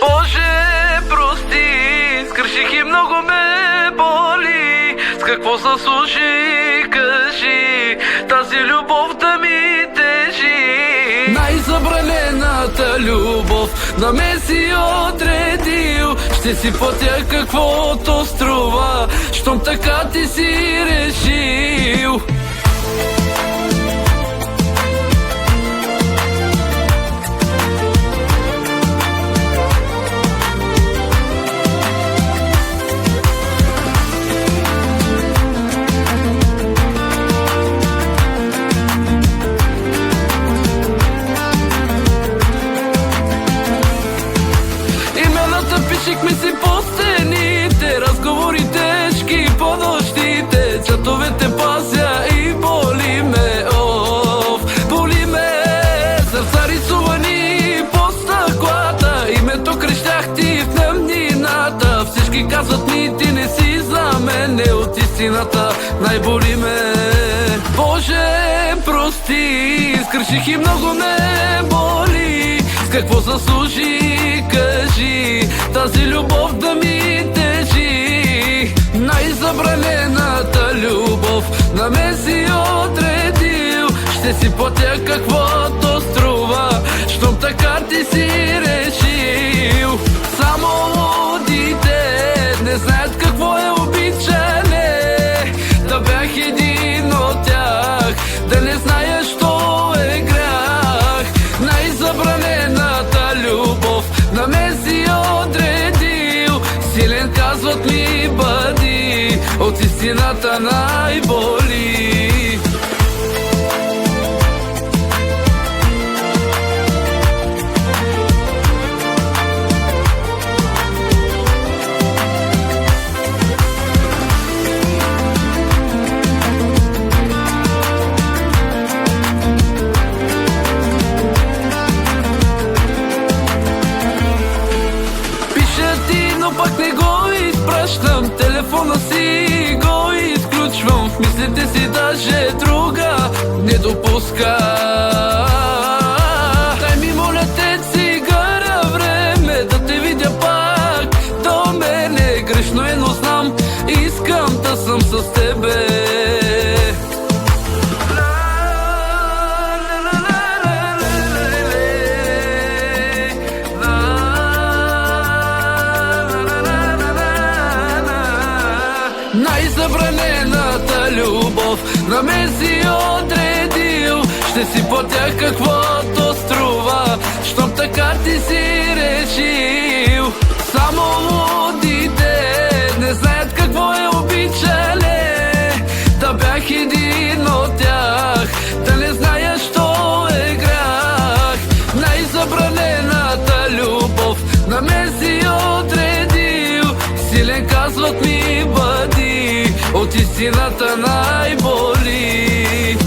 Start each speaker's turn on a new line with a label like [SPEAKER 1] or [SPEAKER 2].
[SPEAKER 1] Боже, прости, сгреших и много ме боли. С какво заслужи, кажи, тази любов да ми тежи? Най-забранената любов на ме си отредил. Ще си платя каквото струва, щом така ти си решил. Пишехме си по стените, разговори тежки по нощите. Чатовете пазя и боли ме, боли ме. Сърца рисувани по стъклата, името крещях ти в тъмнината. Всички казват ми, ти не си за мене, от истината най-боли ме. Боже, прости, сгреших и много ме боли. С какво заслужи, кажи, тази любов да ми тежи? Най-забранената любов на мен си отредил. Ще си платя каквото струва, щом така ти си решил. Само лудите не знаят какво е обичане. Да бях един от тях, да не зная що е грях. Най-забранената любов на мен си отредил. Силен казват ми бъди, от истината най-боли. Но пак не го изпращам, телефона си го изключвам. В мислите си даже друга не допуска. Дай ми, моля те, цигара, време да те видя пак до мене. Грешно е, но знам, искам да съм с тебе. Най-забранената любов на мен си отредил. Ще си платя каквото струва, щом така ти си решил. Само лудите не знаят какво е обичане. Да бях един от тях, да не зная що е грях. Най-забранената любов на мен си отредил. Силен казват ми бъди, от истината най-боли.